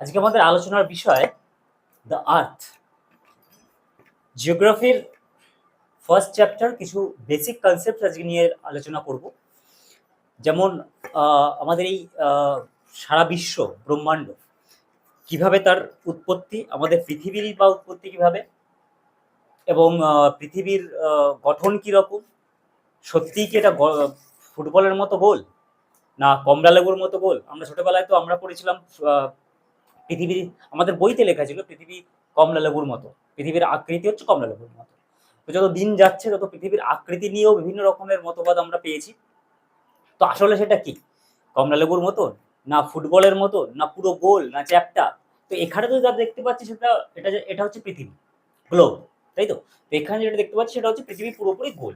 আজকে আমাদের আলোচনার বিষয় দ্য আর্থ। জিওগ্রাফির ফার্স্ট চ্যাপ্টার কিছু বেসিক কনসেপ্ট আজকে নিয়ে আলোচনা করব। যেমন আমাদের এই সারা বিশ্ব ব্রহ্মাণ্ড কিভাবে তার উৎপত্তি, আমাদের পৃথিবীর বা উৎপত্তি কিভাবে, এবং পৃথিবীর গঠন কীরকম, সত্যিই কি এটা ফুটবলের মতো গোল না কমলা লেবুর মতো গোল। আমরা ছোটবেলায় তো আমরা পড়েছিলাম পৃথিবী, আমাদের বইতে লেখা ছিল পৃথিবী কমলা লেবুর মতো, পৃথিবীর আকৃতি হচ্ছে কমলা লেবুর মতো। তো যত দিন যাচ্ছে তত পৃথিবীর আকৃতি নিয়েও বিভিন্ন রকমের মতবাদ আমরা পেয়েছি। তো আসলে সেটা কি, কমলা লেবুর মতন না ফুটবলের মতন না পুরো গোল না চ্যাপ্টা? তো এখানে তো যা দেখতে পাচ্ছি সেটা এটা হচ্ছে পৃথিবী গ্লোব, তাই তো? তো এখানে যেটা দেখতে পাচ্ছি সেটা হচ্ছে পৃথিবী পুরোপুরি গোল।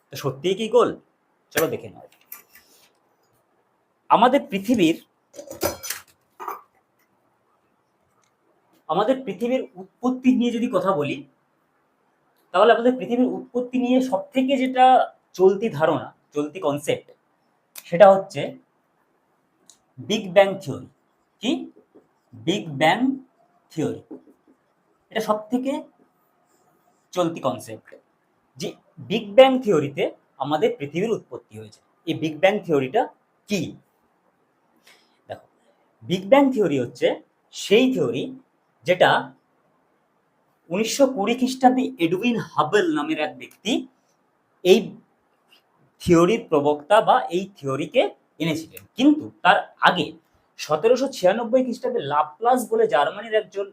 তো সত্যিই কি গোল? চলো দেখে নাও। আমাদের পৃথিবীর উৎপত্তি নিয়ে যদি কথা বলি, তাহলে আমাদের পৃথিবীর উৎপত্তি নিয়ে সব থেকে যেটা চলতি ধারণা, চলতি কনসেপ্ট, সেটা হচ্ছে বিগ ব্যাং থিওরি। কি? Big bang theory. এটা সব থেকে চলতি কনসেপ্ট যে বিগ ব্যাং থিওরিতে আমাদের পৃথিবীর উৎপত্তি হয়েছে। এই বিগ ব্যাং থিওরিটা কি? দেখো, বিগ ব্যাং থিওরি হচ্ছে সেই থিওরি যেটা 1920 খ্রিস্টাব্দে এডউইন হাবল নামের এক ব্যক্তি এই থিওরির প্রবক্তা বা এই থিওরিকে এনেছিলেন। কিন্তু তার আগে 1796 খ্রিস্টাব্দে লাপ্লাস বলে জার্মানির একজন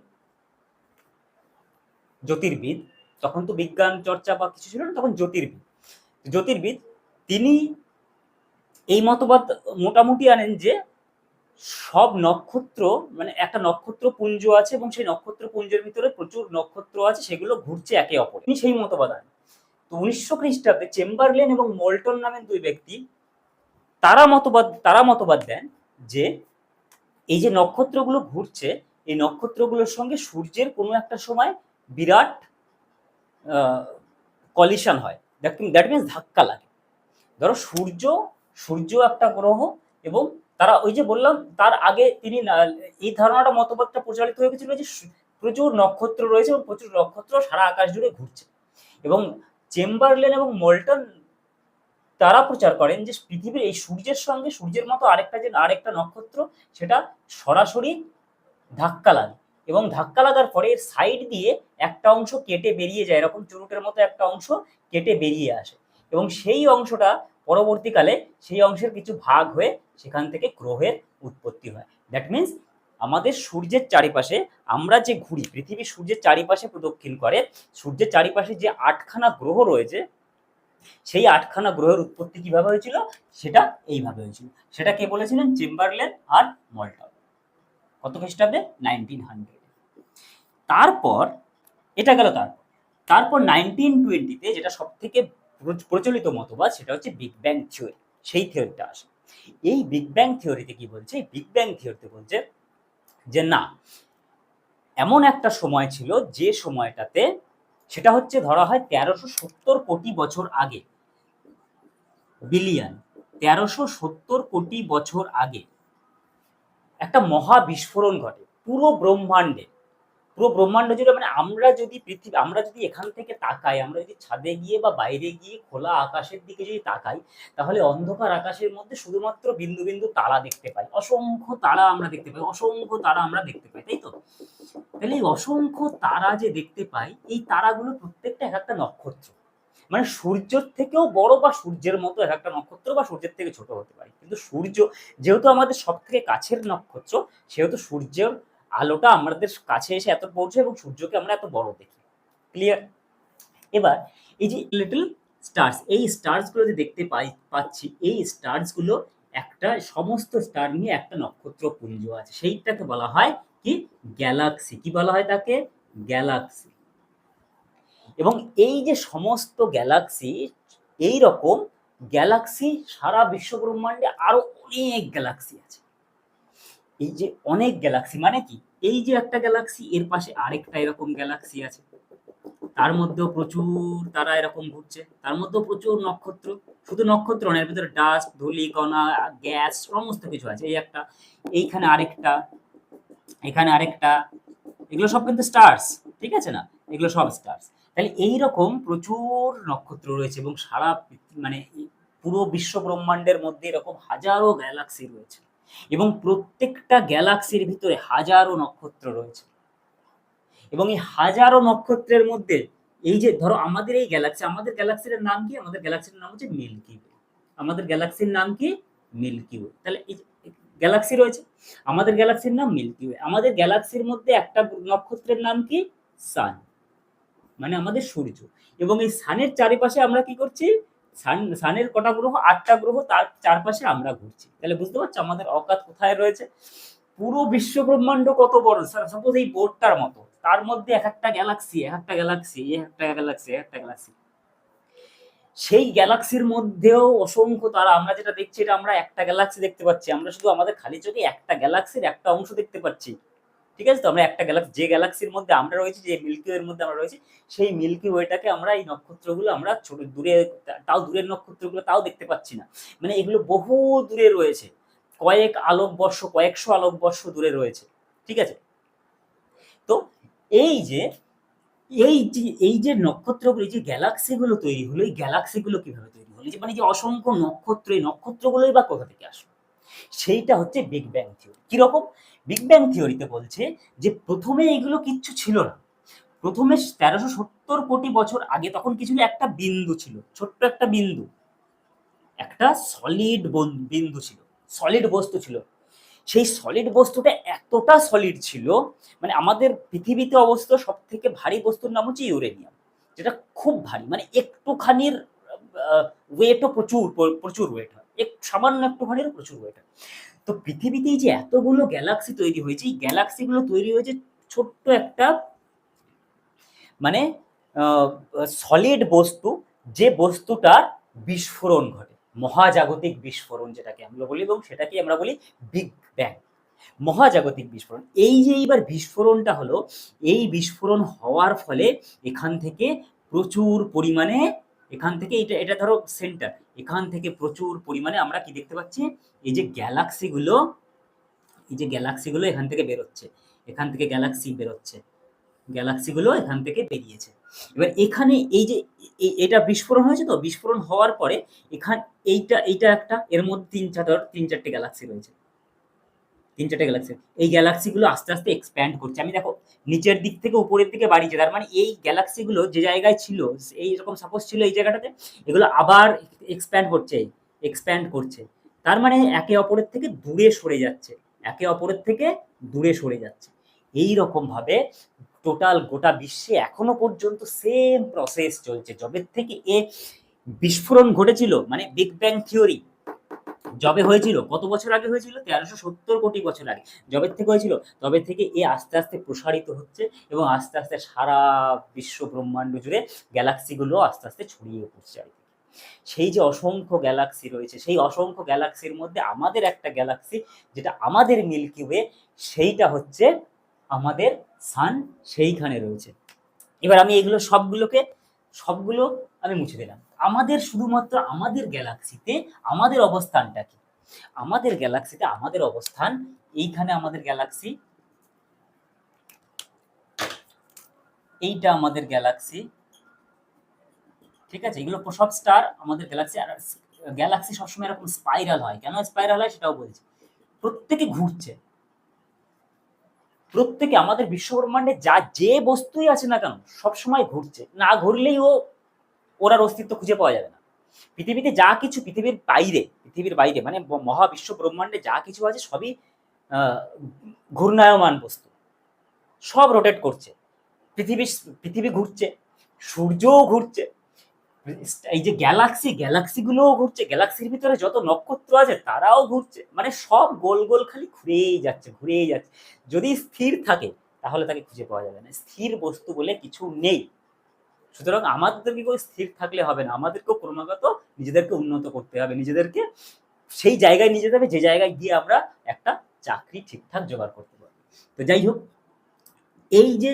জ্যোতির্বিদ, তখন তো বিজ্ঞান চর্চা বা কিছু ছিল না, তখন জ্যোতির্বিদ তিনি এই মতবাদ মোটামুটি আনেন যে সব নক্ষত্র, মানে একটা নক্ষত্র পুঞ্জ আছে এবং সেই নক্ষত্র পুঞ্জের ভিতরে প্রচুর নক্ষত্র আছে, সেগুলো ঘুরছে একে অপরে। তিনি সেই মতবাদ আনেন। তো 1900 খ্রিস্টাব্দে চেম্বারলেন এবং মোল্টন নামের দুই ব্যক্তি তারা মতবাদ দেন যে এই যে নক্ষত্রগুলো ঘুরছে, এই নক্ষত্রগুলোর সঙ্গে সূর্যের কোনো একটা সময় বিরাট কলিশন হয়, দ্যাট মিনস ধাক্কা লাগে। ধরো সূর্য একটা গ্রহ, এবং তারা ওই যে বললাম তার আগে তিনি এই ধারণাটা মতবাদটা প্রচারিত হয়ে গেছিল যে প্রচুর নক্ষত্র রয়েছে এবং প্রচুর নক্ষত্র সারা আকাশ জুড়ে ঘুরছে। এবং চেম্বারলেন এবং মোল্টন তারা প্রচার করেন যে পৃথিবীর এই সূর্যের সঙ্গে সূর্যের মতো আরেকটা নক্ষত্র, সেটা সরাসরি ধাক্কা লাগে এবং ধাক্কা লাগার পরে এর সাইড দিয়ে একটা অংশ কেটে বেরিয়ে যায়, এরকম চুরুটের মতো একটা অংশ কেটে বেরিয়ে আসে, এবং সেই অংশটা পরবর্তীকালে সেই অংশের কিছু ভাগ হয়ে সেখান থেকে গ্রহের উৎপত্তি হয়। দ্যাট মিনস আমাদের সূর্যের চারিপাশে আমরা যে ঘুরি, পৃথিবী সূর্যের চারিপাশে প্রদক্ষিণ করে, সূর্যের চারিপাশে যে 8খানা গ্রহ রয়েছে, সেই 8খানা গ্রহের উৎপত্তি কিভাবে হয়েছিল সেটা এইভাবে হয়েছিল। সেটা কে বলেছিলেন? চেম্বারলেন আর মোল্টন। কত খ্রিস্টাব্দে? 1900। তারপর এটা গেল। তারপর 1920-তে যেটা সব থেকে প্রচলিত মতবাদ, সেটা হচ্ছে বিগ ব্যাং থিওরি। সেই থিওরিটা আসে। এই বিগ ব্যাং থিওরিতে কি বলছে? বিগ ব্যাং থিওরিতে বলছে যে না, এমন একটা সময় ছিল যে সময়টাতে, সেটা হচ্ছে ধরা হয় 1370 কোটি বছর আগে, বিলিয়ন 1370 কোটি বছর আগে একটা মহা বিস্ফোরণ ঘটে পুরো ব্রহ্মাণ্ড জুড়ে। মানে আমরা যদি এখান থেকে তাকাই, আমরা যদি ছাদে গিয়ে বা বাইরে গিয়ে খোলা আকাশের দিকে যদি তাকাই, তাহলে অন্ধকার আকাশের মধ্যে শুধুমাত্র বিন্দু বিন্দু তারা দেখতে পাই, অসংখ্য তারা আমরা দেখতে পাই, তাই তো? তাহলে এই অসংখ্য তারা যে দেখতে পাই, এই তারাগুলো প্রত্যেকটা এক একটা নক্ষত্র। মানে সূর্যের থেকেও বড় বা সূর্যের মতো এক একটা নক্ষত্র, বা সূর্যের থেকে ছোট হতে পারে। কিন্তু সূর্য যেহেতু আমাদের সব থেকে কাছের নক্ষত্র, সেহেতু সূর্যের আলোটা আমাদের কাছে এসে এত পৌঁছে এবং সূর্যকে আমরা এত বড় দেখি। ক্লিয়ার? এবার এই যে লিটল স্টার্স, এই স্টার্স গুলো যে দেখতে পাচ্ছি, এই স্টার্স গুলো একটা, সমস্ত স্টার নিয়ে একটা নক্ষত্র পুঞ্জ আছে, সেইটাকে বলা হয় কি? গ্যালাক্সি। কি বলা হয় তাকে? গ্যালাক্সি। এবং এই যে সমস্ত গ্যালাক্সি, এই রকম গ্যালাক্সি সারা বিশ্ব ব্রহ্মাণ্ডে আরো অনেক গ্যালাক্সি আছে। এই যে অনেক গ্যালাক্সি মানে কি? এই যে একটা গ্যালাক্সি, এর পাশে আরেকটা এরকম গ্যালাক্সি আছে, তার মধ্যেও প্রচুর তারা এরকম ঘুরছে, তার মধ্যেও প্রচুর নক্ষত্র। শুধু নক্ষত্র নয়, এর ভিতরে ডাস্ট, ধূলি কণা, গ্যাস, সমস্ত কিছু আছে। এই একটা, এইখানে আরেকটা, এখানে আরেকটা, এগুলো সব কিন্তু স্টার্স, ঠিক আছে না, এগুলো সব স্টার্স। তাহলে এইরকম প্রচুর নক্ষত্র রয়েছে এবং সারা মানে পুরো বিশ্ব ব্রহ্মাণ্ডের মধ্যে এরকম হাজারো গ্যালাক্সি রয়েছে এবং প্রত্যেকটা গ্যালাক্সির ভিতরে হাজারো নক্ষত্র রয়েছে এবং এই হাজারো নক্ষত্রের মধ্যে এই যে ধরো আমাদের এই গ্যালাক্সি, আমাদের গ্যালাক্সির নাম কি? আমাদের গ্যালাক্সির নাম হচ্ছে মিল্কি ওয়ে। আমাদের গ্যালাক্সির নাম কি? Milky way. তাহলে এই গ্যালাক্সি রয়েছে, আমাদের গ্যালাক্সির নাম মিল্কি ওয়ে। আমাদের গ্যালাক্সির মধ্যে একটা নক্ষত্রের নাম কি? সান, মানে আমাদের সূর্য। এবং এই সানের চারিপাশে আমরা কি করছি? সানের কটা গ্রহ? 8টা গ্রহ, তার চারপাশে আমরা ঘুরছি। তাহলে বুঝতে পারছো আমাদের অকাত কোথায় রয়েছে? পুরো বিশ্ব ব্রহ্মাণ্ড কত বড়, সাপোজ এই বোর্ডটার মতো, তার মধ্যে এক একটা গ্যালাক্সি, এক একটা গ্যালাক্সি, এক একটা গ্যালাক্সি, এক একটা গ্যালাক্সি। সেই গ্যালাক্সির মধ্যেও অসংখ্য তারা, আমরা যেটা দেখছি এটা আমরা একটা গ্যালাক্সি দেখতে পাচ্ছি, আমরা শুধু আমাদের খালি চোখে একটা গ্যালাক্সির একটা অংশ দেখতে পাচ্ছি, ঠিক আছে তো? আমরা একটা গ্যালাক্সি, যে গ্যালাক্সির মধ্যে আমরা রয়েছি, যে মিল্কি ওয়ের মধ্যে আমরা রয়েছি, সেই মিল্কি ওয়েটাকে আমরা এই নক্ষত্রগুলো আমরা ছোট দূরে, তাও দূরের নক্ষত্রগুলো তাও দেখতে পাচ্ছি না, মানে এগুলো বহু দূরে রয়েছে, কয়েক আলোকবর্ষ, কয়েকশো আলোকবর্ষ দূরে রয়েছে, ঠিক আছে? তো এই যে এই যে নক্ষত্রগুলো, এই যে গ্যালাক্সিগুলো তৈরি হলো, এই গ্যালাক্সিগুলো কিভাবে তৈরি হলো? যে মানে যে অসংখ্য নক্ষত্র, এই নক্ষত্রগুলোই বা কোথা থেকে আসলো? সেইটা হচ্ছে বিগ ব্যাং থিওরি। কিরকম? বিগ ব্যাং থিওরিতে বলছে যে প্রথমে এগুলো কিচ্ছু ছিল না। প্রথমে 1370 কোটি বছর আগে তখন কি ছিল? একটা বিন্দু ছিল, ছোট্ট একটা বিন্দু, একটা সলিড বিন্দু ছিল, সলিড বস্তু ছিল। সেই সলিড বস্তুটা এতটা সলিড ছিল, মানে আমাদের পৃথিবীতে অবস্থিত সব থেকে ভারী বস্তুর নাম হচ্ছে ইউরেনিয়াম, যেটা খুব ভারী, মানে একটুখানির ওয়েটও প্রচুর প্রচুর ওয়েট হয়, সামান্য একটুখানিরও প্রচুর ওয়েট হয়। তো পৃথিবীতে এই যে এতগুলো গ্যালাক্সি তৈরি হয়েছে, এই গ্যালাক্সিগুলো তৈরি হয়েছে ছোট্ট একটা মানে সলিড বস্তু, যে বস্তুটার বিস্ফোরণ ঘটে, মহাজাগতিক বিস্ফোরণ যেটাকে আমরা বলি, এবং সেটাকে আমরা বলি বিগ ব্যাং, মহাজাগতিক বিস্ফোরণ। এই যে এইবার বিস্ফোরণটা হলো, এই বিস্ফোরণ হওয়ার ফলে এখান থেকে প্রচুর পরিমাণে, এখান থেকে এটা এটা ধরো সেন্টার, এখান থেকে প্রচুর পরিমাণে আমরা কি দেখতে পাচ্ছি? এই যে গ্যালাক্সিগুলো, এই যে গ্যালাক্সিগুলো এখান থেকে বেরোচ্ছে, এখান থেকে গ্যালাক্সি বেরোচ্ছে, গ্যালাক্সিগুলো এখান থেকে বেরিয়েছে। এবার এখানে এই যে এটা বিস্ফোরণ হয়েছে, তো বিস্ফোরণ হওয়ার পরে এখান এইটা এইটা একটা, এর মধ্যে তিন চারটে গ্যালাক্সি রয়েছে, তিন চারটে গ্যালাক্সি। এই গ্যালাক্সিগুলো আস্তে আস্তে এক্সপ্যান্ড করছে, আমি দেখো নিচের দিক থেকে উপরের দিকে বাড়িয়েছে, তার মানে এই গ্যালাক্সিগুলো যে জায়গায় ছিল, এইরকম সাপোজ ছিল এই জায়গাটাতে, এগুলো আবার এক্সপ্যান্ড করছে, এক্সপ্যান্ড করছে, তার মানে একে অপরের থেকে দূরে সরে যাচ্ছে, একে অপরের থেকে দূরে সরে যাচ্ছে। এই রকম ভাবে টোটাল গোটা বিশ্বে এখনো পর্যন্ত সেম প্রসেস চলছে, যবে থেকে এ বিস্ফোরণ ঘটেছিল, মানে বিগ ব্যাং থিওরি যবে হয়েছিল, কত বছর আগে হয়েছিল? 1370 কোটি বছর আগে যবে থেকে হয়েছিল, তবে থেকে এ আস্তে আস্তে প্রসারিত হচ্ছে এবং আস্তে আস্তে সারা বিশ্ব ব্রহ্মাণ্ড জুড়ে গ্যালাক্সিগুলো আস্তে আস্তে ছড়িয়ে পড়ছে আর কি। সেই যে অসংখ্য গ্যালাক্সি রয়েছে, সেই অসংখ্য গ্যালাক্সির মধ্যে আমাদের একটা গ্যালাক্সি, যেটা আমাদের মিল্কি ওয়ে, সেইটা হচ্ছে আমাদের সান, সেইখানে রয়েছে। এবার আমি এগুলো সবগুলো আমি মুছে দিলাম। আমাদের শুধুমাত্র আমাদের গ্যালাক্সিতে আমাদের অবস্থানটা কি? আমাদের গ্যালাক্সিতে আমাদের অবস্থান, এইখানে আমাদের গ্যালাক্সি, এইটা আমাদের গ্যালাক্সি, ঠিক আছে? এগুলো সব স্টার আমাদের গ্যালাক্সি। আর গ্যালাক্সি সবসময় এরকম স্পাইরাল হয়, কেন স্পাইরাল হয় সেটাও বলছি। প্রত্যেকে ঘুরছে, প্রত্যেকে আমাদের বিশ্বব্রহ্মাণ্ডে যা যে বস্তুই আছে না কেন সবসময় ঘুরছে, না ঘুরলেই ওরার অস্তিত্ব খুঁজে পাওয়া যাবে না। পৃথিবীতে যা কিছু, পৃথিবীর বাইরে মানে মহাবিশ্ব ব্রহ্মাণ্ডে যা কিছু আছে সবই ঘূর্ণায়মান বস্তু, সব রোটেট করছে, পৃথিবী পৃথিবী ঘুরছে, সূর্যও ঘুরছে, এই যে গ্যালাক্সিগুলোও ঘুরছে, গ্যালাক্সির ভিতরে যত নক্ষত্র আছে তারাও ঘুরছে, মানে সব গোল গোল খালি ঘুরেই যাচ্ছে, ঘুরেই যাচ্ছে। যদি স্থির থাকে তাহলে তাকে খুঁজে পাওয়া যাবে না, স্থির বস্তু বলে কিছু নেই। সুতরাং আমাদেরকে কেউ স্থির থাকলে হবে না, আমাদেরকেও ক্রমাগত নিজেদেরকে উন্নত করতে হবে, নিজেদেরকে সেই জায়গায় নিয়ে যেতে হবে যে জায়গায় গিয়ে আমরা একটা চাকরি ঠিকঠাক জোগাড় করতে পারবো। তো যাই হোক, এই যে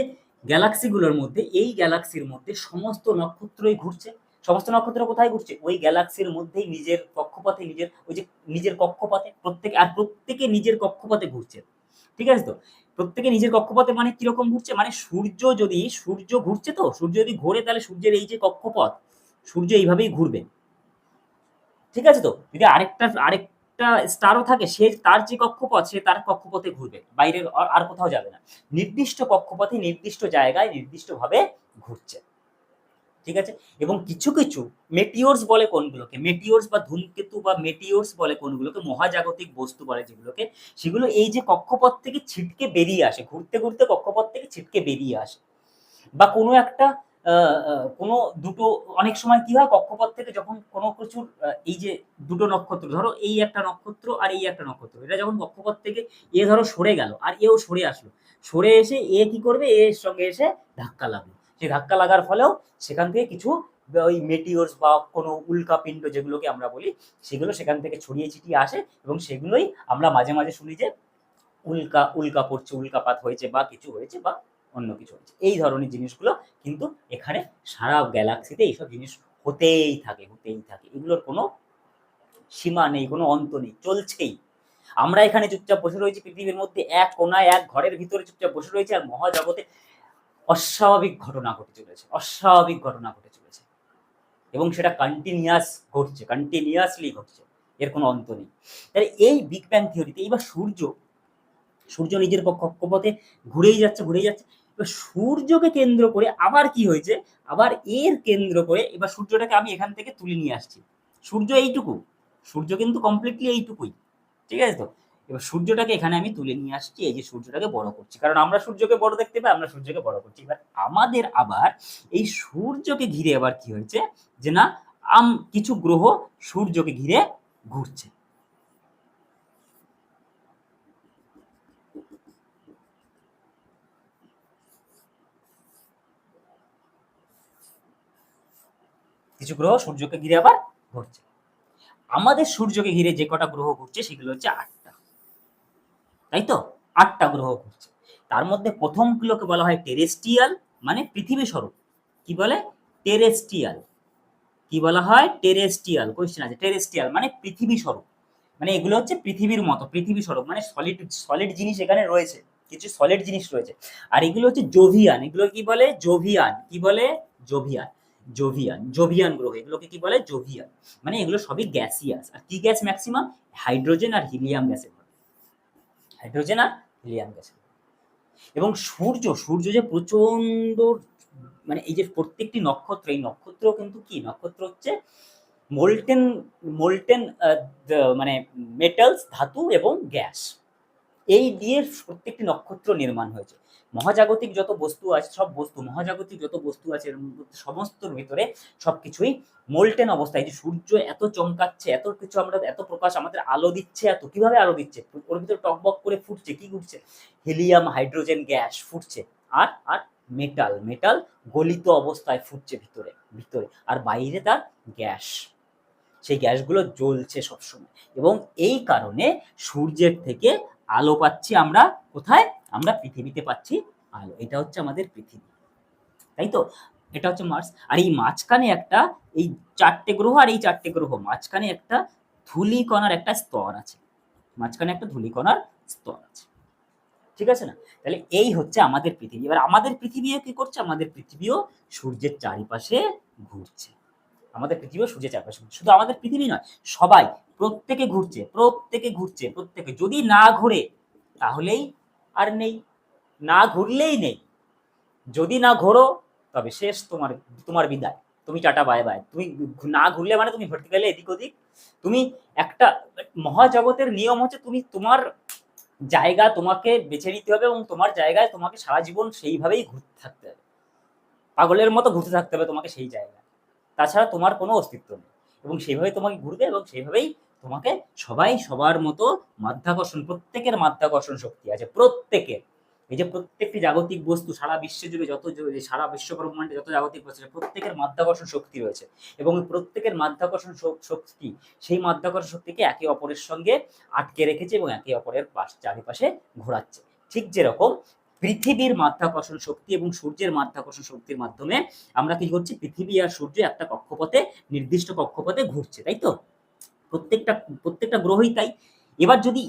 গ্যালাক্সিগুলোর মধ্যে, এই গ্যালাক্সির মধ্যে সমস্ত নক্ষত্রই ঘুরছে। সমস্ত নক্ষত্র কোথায় ঘুরছে? ওই গ্যালাক্সির মধ্যেই নিজের কক্ষপথে, নিজের ওই যে নিজের কক্ষপথে প্রত্যেকে, আর প্রত্যেকে নিজের কক্ষপথে ঘুরছে, ঠিক আছে তো? প্রত্যেকে নিজের কক্ষপথে মানে কিরকম ঘুরছে, মানে সূর্য ঘুরছে, তো সূর্য যদি ঘোরে তাহলে সূর্যের এই যে কক্ষপথ, সূর্য এইভাবেই ঘুরবে, ঠিক আছে? তো যদি আরেকটা স্টারও থাকে, সে তার যে কক্ষপথ, সে তার কক্ষপথে ঘুরবে, বাইরের আর কোথাও যাবে না, নির্দিষ্ট কক্ষপথে নির্দিষ্ট জায়গায় নির্দিষ্টভাবে ঘুরছে, ঠিক আছে? এবং কিছু কিছু মেটিওরস বলে কোনগুলোকে, মেটিওরস বা ধূমকেতু বা মেটিওরস বলে কোনগুলোকে, মহাজাগতিক বস্তু বলে যেগুলোকে, সেগুলো এই যে কক্ষপথ থেকে ছিটকে বেরিয়ে আসে, ঘুরতে ঘুরতে কক্ষপথ থেকে ছিটকে বেরিয়ে আসে, বা কোনো একটা কোনো দুটো, অনেক সময় কি হয় কক্ষপথ থেকে যখন কোনো কিছুর এই যে দুটো নক্ষত্র, ধরো এই একটা নক্ষত্র আর এই একটা নক্ষত্র, এটা যখন কক্ষপথ থেকে ধরো সরে গেল আর এও সরে আসলো, সরে এসে কি করবে, এর সঙ্গে এসে ধাক্কা লাগলো, সেই ধাক্কা লাগার ফলেও সেখান থেকে কিছু ওই মেটিওরস বা কোনো উল্কাপিণ্ড যেগুলোকে আমরা বলি, সেগুলো সেখান থেকে ছড়িয়ে ছিটিয়ে আসে, এবং সেগুলোই আমরা মাঝে মাঝে শুনি যে উল্কা পড়ছে, উল্কাপাত হয়েছে বা কিছু হয়েছে বা অন্য কিছু হয়েছে, এই ধরনের জিনিসগুলো কিন্তু এখানে সারা গ্যালাক্সিতে এইসব জিনিস হতেই থাকে, এগুলোর কোনো সীমা নেই, কোনো অন্ত নেই, চলছেই। আমরা এখানে চুপচাপ বসে রয়েছি পৃথিবীর মধ্যে এক কোনায়, এক ঘরের ভিতরে চুপচাপ বসে রয়েছি, আর মহাজগতে অস্বাভাবিক ঘটনা ঘটে চলেছে, এবং সেটা কন্টিনিউয়াসলি ঘটছে, এর কোনো অন্ত নেই। তাহলে এই বিগ ব্যাং থিওরিতে এইবার সূর্য নিজের কক্ষপথে ঘুরেই যাচ্ছে। এবার সূর্যকে কেন্দ্র করে আবার কি হয়েছে, আবার এর কেন্দ্র করে এবার সূর্যটাকে আমি এখান থেকে তুলে নিয়ে আসছি, সূর্য কিন্তু কমপ্লিটলি এইটুকুই, ঠিক আছে? তো এবার সূর্যটাকে এখানে আমি তুলে নিয়ে আসছি, এই যে সূর্যটাকে বড় করছি, কারণ আমরা সূর্যকে বড় দেখতে পাই, আমরা সূর্যকে বড় করছি। এবার আমাদের আবার এই সূর্যকে ঘিরে আবার কি হয়েছে, যে না কিছু গ্রহ সূর্যকে ঘিরে ঘুরছে। কিছু গ্রহ সূর্যকে ঘিরে আবার ঘুরছে। আমাদের সূর্যকে ঘিরে যে কটা গ্রহ ঘুরছে সেগুলো হচ্ছে 8টা, তাই তো? 8টা গ্রহ ঘুরছে। তার মধ্যে প্রথমগুলোকে বলা হয় টেরেস্ট্রিয়াল, মানে পৃথিবী স্বরূপ। কি বলে? টেরেস্ট্রিয়াল। কি বলা হয়? টেরেস্ট্রিয়াল। কোয়েশ্চেন আছে, টেরেস্ট্রিয়াল মানে পৃথিবী স্বরূপ, মানে এগুলো হচ্ছে পৃথিবীর মতো, পৃথিবী স্বরূপ মানে সলিড জিনিস এখানে রয়েছে, কিছু সলিড জিনিস রয়েছে। আর এগুলো হচ্ছে জোভিয়ান, এগুলো কি বলে? জোভিয়ান। কি বলে? জোভিয়ান। জোভিয়ান গ্রহ, এগুলোকে কি বলে? জোভিয়ান। মানে এগুলো সবই গ্যাসিয়াস। আর কি গ্যাস ম্যাক্সিমাম? হাইড্রোজেন আর হিলিয়াম গ্যাসের, হাইড্রোজেন আর হিলিয়াম গ্যাসের। এবং সূর্য যে প্রচন্ড, মানে এই যে প্রত্যেকটি নক্ষত্র, এই নক্ষত্র কিন্তু কি, নক্ষত্র হচ্ছে মোল্টেন মোল্টেন মানে মেটালস, ধাতু এবং গ্যাস, এই দিয়ে প্রত্যেকটি নক্ষত্র নির্মাণ হয়েছে। মহাজাগতিক যত বস্তু আছে, মহাজাগতিক যত বস্তু আছে এর মধ্যে সমস্তর ভিতরে সবকিছুই মোল্টেন অবস্থায়। যে সূর্য এত চমকাচ্ছে, এত কিছু, আমরা এত প্রকাশ আমাদের আলো দিচ্ছে, এত কিভাবে আলো দিচ্ছে, ওর ভিতরে টকবক করে ফুটছে, কি ঘুরছে? হিলিয়াম, হাইড্রোজেন গ্যাস ফুটছে, আর আর মেটাল গলিত অবস্থায় ফুটছে ভিতরে ভিতরে, আর বাইরে তার গ্যাস, সেই গ্যাসগুলো জ্বলছে সবসময়। এবং এই কারণে সূর্যের থেকে আলো পাচ্ছি আমরা কোথায়? আমরা পৃথিবীতে পাচ্ছি আলো। এটা হচ্ছে আমাদের পৃথিবী, তাই তো? এটা হচ্ছে মার্স। আর এই মাঝখানে একটা, এই 4টে গ্রহ, আর এই 4টে গ্রহ মাঝখানে একটা ধূলিকণার একটা স্তর আছে, মাঝখানে একটা ধূলিকণার স্তর আছে, ঠিক আছে না? তাহলে এই হচ্ছে আমাদের পৃথিবী। এবার আমাদের পৃথিবীও কি করছে? আমাদের পৃথিবীও সূর্যের চারিপাশে ঘুরছে। আমাদের পৃথিবীও সূর্যের চারপাশে ঘুরছে। শুধু আমাদের পৃথিবী নয়, সবাই, প্রত্যেকে ঘুরছে। যদি না ঘোরে তাহলেই আর নেই, না ঘুরলেই নেই। যদি না ঘোরো তবে শেষ, তোমার তোমার বিদায়, তুমি টাটা বাই বাই। তুমি না ঘুরলে মানে তুমি ভর্তি গেলে এদিক ওদিক। তুমি একটা, মহাজগতের নিয়ম হচ্ছে তুমি তোমার জায়গা তোমাকে বেছে নিতে হবে, এবং তোমার জায়গায় তোমাকে সারা জীবন সেইভাবেই ঘুরতে থাকতে হবে, পাগলের মতো ঘুরতে থাকতে হবে তোমাকে সেই জায়গায়, তাছাড়া তোমার কোনো অস্তিত্ব নেই। এবং সেইভাবেই তোমাকে ঘুরবে, এবং সেইভাবেই তোমাকে সবাই সবার মতো মাধ্যাকর্ষণ, প্রত্যেকের মাধ্যাকর্ষণ শক্তি আছে, প্রত্যেকের। এই যে প্রত্যেকটি জাগতিক বস্তু সারা বিশ্বে জুড়ে সারা বিশ্ব ব্রহ্মাণ্ডে যত জাগতিক বস্তু আছে, প্রত্যেকের মাধ্যাকর্ষণ শক্তি রয়েছে, এবং প্রত্যেকের মাধ্যাকর্ষণ শক্তি, সেই মাধ্যাকর্ষণ শক্তিকে একে অপরের সঙ্গে আটকে রেখেছে এবং একে অপরের চারিপাশে ঘোরাচ্ছে। ঠিক যেরকম পৃথিবীর মাধ্যাকর্ষণ শক্তি এবং সূর্যের মাধ্যাকর্ষণ শক্তির মাধ্যমে আমরা কি করছি, পৃথিবী আর সূর্য একটা কক্ষপথে, নির্দিষ্ট কক্ষপথে ঘুরছে, তাই তো? প্রত্যেকটা গ্রহই তাই। এবার যদি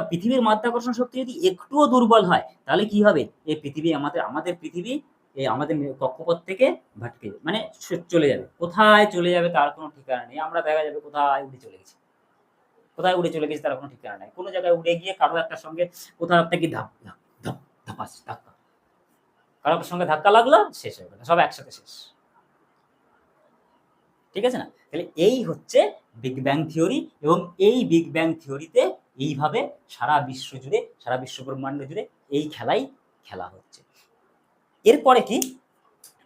পৃথিবীর মাধ্যাকর্ষণ শক্তি যদি একটুও দুর্বল হয় তাহলে কি হবে, এই পৃথিবী আমাদের পৃথিবী এই আমাদের কক্ষপথ থেকে ভটকে যাবে, মানে চলে যাবে, কোথায় চলে যাবে তার কোনো ঠিকানা নেই। আমরা দেখা যাবে কোথায় উড়ে চলে গেছি, কোথায় উড়ে চলে গেছি তার কোনো ঠিকানা নাই। কোনো জায়গায় উড়ে গিয়ে কারো একটা সঙ্গে কোথাও একটা কি ধাপ ধাপ ধাপ ধাপাস ধাক্কা, কারোর সঙ্গে ধাক্কা লাগলো, শেষ হয়ে গেল, সব একসাথে শেষ। ঠিক আছে না? তাহলে এই হচ্ছে বিগ ব্যাং থিওরি, এবং এই বিগ ব্যাং থিওরিতে এইভাবে সারা বিশ্ব জুড়ে, সারা বিশ্ব ব্রহ্মাণ্ড জুড়ে এই খেলাই খেলা হচ্ছে। এরপরে কি,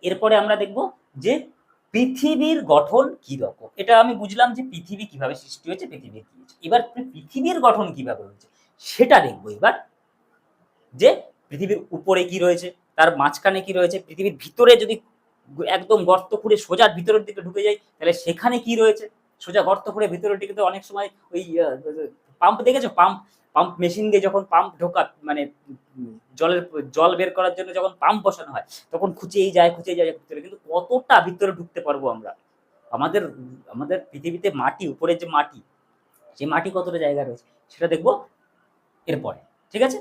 এরপরে আমরা দেখব যে পৃথিবীর গঠন কি রকম। এটা আমি বুঝলাম যে পৃথিবী কিভাবে সৃষ্টি হয়েছে, পৃথিবীর কি হয়েছে। এবার পৃথিবীর গঠন কিভাবে হয়েছে সেটা দেখবো এবার, যে পৃথিবীর উপরে কি রয়েছে, তার মাঝখানে কি রয়েছে, পৃথিবীর ভিতরে যদি একদম গর্ত খুঁড়ে সোজা ভিতরের দিকে ঢুকে যাই তাহলে সেখানে কি রয়েছে। সোজা গর্ত খুঁড়ে ভিতরের দিকে তো অনেক সময় ওই পাম্প দেখেছো, পাম্প মেশিন দিয়ে যখন পাম্প ঢোকা মানে জল বের করার জন্য যখন পাম্প বসানো হয় তখন খুঁচেই যায় ভিতরে, কিন্তু কতটা ভিতরে ঢুকতে পারবো আমরা। আমাদের আমাদের পৃথিবীতে মাটি, উপরে যে মাটি, সেই মাটি কতটা জায়গা রয়েছে সেটা দেখবো এরপরে। ঠিক আছে।